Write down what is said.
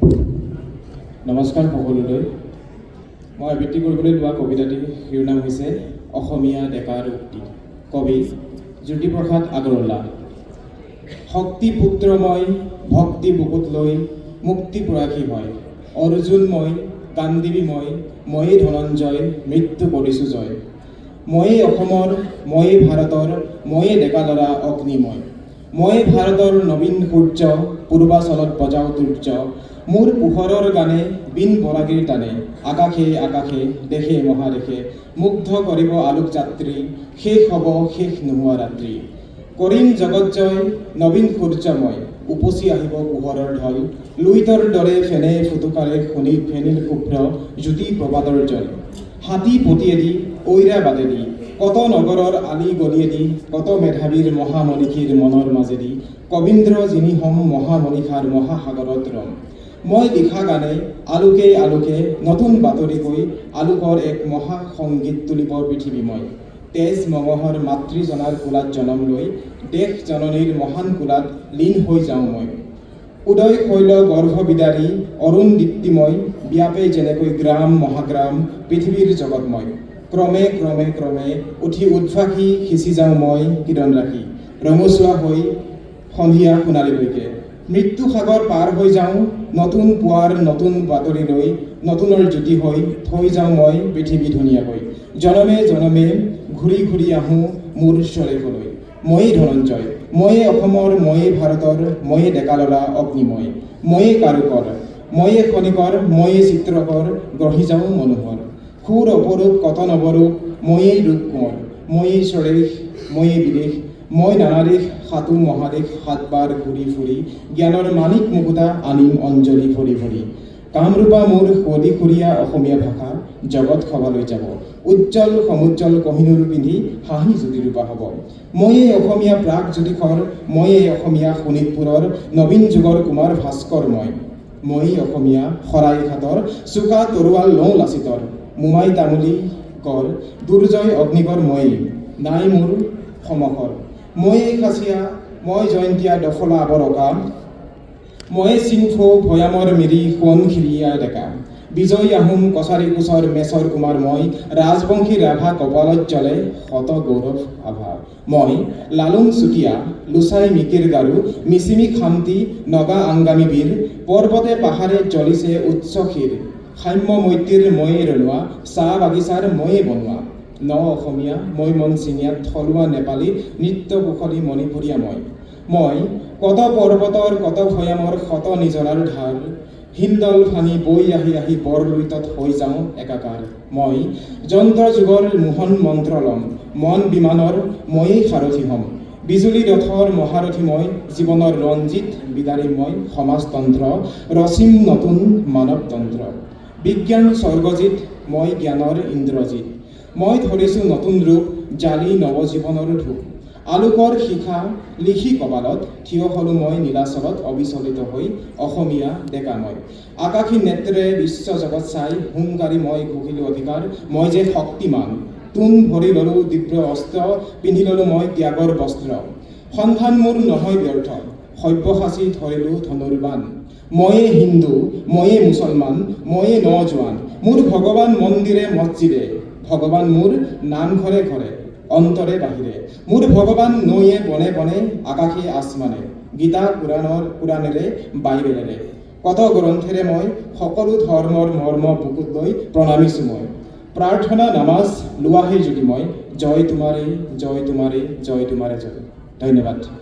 নমস্কাৰ সকলোলৈ। মই আবৃত্তি কৰিবলৈ লোৱা কবিতাটিৰ শিৰোনাম হৈছে অসমীয়া ডেকাৰ উক্তি। কবি জ্যোতিপ্ৰসাদ আগৰৱালা। শক্তি পুত্ৰ মই ভক্তি বুকুত লৈ মুক্তি প্ৰয়াসী হয়। অৰ্জুন মই গান্ধীবী ময়েই ধনঞ্জয় মৃত্যু কৰিছোঁ জয়। ময়েই অসমৰ ময়েই ভাৰতৰ ময়েই ডেকা ল'ৰা অগ্নিময়। মই ভাৰতৰ নবীন সূৰ্য পূৰ্বাচলত বজাও দুৰ্য। মোৰ পোহৰৰ গানে বিন বৰাগীৰ টানে আকাশে আকাশে দেশে মহাদেশে মুগ্ধ কৰিব আলোক যাত্ৰী। শেষ হ'ব শেষ নোহোৱা ৰাত্ৰি। কৰিম জগত জয় নবীন সূৰ্যময় উপচি আহিব পোহৰৰ ঢল। লুইতৰ দৰে ফেনে ফুটুকাৰে ফেনিল শুভ্ৰ জ্যোতি প্ৰবাদৰ জল। হাতী পতিয়েদি ঐৰা বাটেদি কত নগৰৰ আলি গলিয়েদি কত মেধাৱীৰ মহামনীষীৰ মনৰ মাজেদি কবীন্দ্ৰ যিনি হম মহামনীষাৰ মহাসাগৰত ৰম। মই লিখা গানে আলোকে আলোকে নতুন বাতৰি কৈ আলোকৰ এক মহা সংগীত তুলিব পৃথিৱীময়। তেজ মঙহৰ মাতৃজনাৰ কোলাত জনম লৈ দেশ জননীৰ মহান কোলাত লীন হৈ যাওঁ মই। উদয় শৈল গৰ্ভবিদাৰী অৰুণ দীপ্তিময় ব্যাপে যেনেকৈ গ্ৰাম মহাগ্ৰাম পৃথিৱীৰ জগতময়। ক্ৰমে ক্ৰমে ক্ৰমে উঠি উদ্ভাসী সিঁচি যাওঁ মই কিৰণ ৰাখি ৰঙচুৱা হৈ সন্ধিয়া সোণালীলৈকে। মৃত্যু সাগৰ পাৰ হৈ যাওঁ নতুন পুৱাৰ নতুন বাতৰি লৈ নতুনৰ জ্যোতি হৈ থৈ যাওঁ মই পৃথিৱী ধুনীয়াকৈ। জনমে জনমে ঘূৰি ঘূৰি আহোঁ মোৰ স্বদেশলৈ। ময়েই ধনঞ্জয় ময়েই অসমৰ ময়েই ভাৰতৰ ময়েই ডেকা ল'ৰা অগ্নিময়। ময়েই কাৰুকৰ ময়েই খনিকৰ ময়েই চিত্ৰকৰ গঢ়ি যাওঁ মনোহৰ। সুৰ অপৰূপ কত নৱৰূপ ময়েই ৰূপ কোঁৱৰ। ময়েই স্বদেশ ময়েই বিদেশ মই নানা দেশ সাতো মহাদেশ সাতবাৰ ঘূৰি ফুৰি জ্ঞানৰ মাণিক মুকুতা আনিম অঞ্জলি ভৰি ভৰি। কামৰূপা মোৰ সুৱদীসুৰীয়া অসমীয়া ভাষা জগত সভালৈ যাব। উজ্জ্বল সমুজ্জ্বল কহিনুৰ পিন্ধি হাঁহি জ্যোতিৰূপা হ'ব। ময়েই অসমীয়া প্ৰাক জ্যোতিষৰ ময়েই অসমীয়া শোণিতপুৰৰ নবীন যুগৰ কুমাৰ ভাস্কৰ ময়েই অসমীয়া শৰাইঘাটৰ চোকা তৰোৱাল লওঁ লাচিতৰ। মোমাই তামুলী কৰ দুৰ্জয় অগ্নিকৰ ময়েই নাই মোৰ সমকৰ। ময়েই খাচীয়া মই জয়ন্তীয়া দফলা আৱৰকা ময়েই চিংফৌ ভৈয়ামৰ মিৰি সোৱণশিৰীয়া ডেকা। বিজয় আহোম কছাৰী কোচৰ মেচৰ কুমাৰ মই ৰাজবংশী ৰাভা কপালত জ্বলে শত গৌৰৱ আভা। মই লালুং চুতীয়া লুচাই মিকিৰ গাৰু মিচিমি খামতি নগা আংগামী বীৰ পৰ্বতে পাহাৰে জ্বলিছে উচ্চ শিৰ। সাম্য মৈত্ৰীৰ ময়েই ৰনোৱা চাহ বাগিচাৰ ময়েই বনোৱা। ন অসমীয়া মই মনচিঙীয়া থলুৱা নেপালী নৃত্য কুশলী মণিপুৰীয়া মই কত পৰ্বতৰ কত ভৈয়ামৰ শত নিজৰাৰ ধাৰ। হিলদল ভাঙি বৈ আহি আহি বৰলুইতত হৈ যাওঁ একাকাৰ। মই যন্ত্ৰ যুগৰ মোহন মন্ত্ৰ লম মন বিমানৰ ময়েই সাৰথি হ'ম। বিজুলী ৰথৰ মহাৰথী মই জীৱনৰ ৰঞ্জিত বিদাৰী মই সমাজতন্ত্ৰ ৰচিম নতুন মানৱতন্ত্ৰ। বিজ্ঞান স্বৰ্গজিত মই জ্ঞানৰ ইন্দ্ৰজিত। মই ধৰিছোঁ নতুন ৰূপ জালি নৱজীৱনৰ ধূপ। আলোকৰ শিখা লিখি কপালত থিয় হ'লোঁ মই নীলাচলত অবিচলিত হৈ অসমীয়া ডেকা মই। আকাশী নেত্ৰে বিশ্ব জগত চাই হুংকাৰী মই ঘোষিলোঁ অধিকাৰ। মই যে শক্তিমান তোন ভৰি ল'লোঁ দিব্য অস্ত্ৰ পিন্ধি ল'লোঁ মই ত্যাগৰ বস্ত্ৰ। সন্ধান মোৰ নহয় ব্যৰ্থ সব্যসাচী ধৰিলোঁ ধনুৰ্বাণ। ময়েই হিন্দু ময়েই মুছলমান ময়েই নজোৱান। মোৰ ভগৱান মন্দিৰে মছজিদে ভগৱান মোৰ নামঘৰে ঘৰে অন্তৰে বাহিৰে। মোৰ ভগৱান নৈয়ে বনে বনে আকাশে আসমানে গীতা পুৰাণেৰে বাইবেলেৰে। কত গ্ৰন্থেৰে মই সকলো ধৰ্মৰ মৰ্ম বুকুত লৈ প্ৰণামিছোঁ মই। প্ৰাৰ্থনা নামাজ লোৱাহে যদি মই জয় তোমাৰে জয় তোমাৰে জয় তোমাৰে জয়। ধন্যবাদ।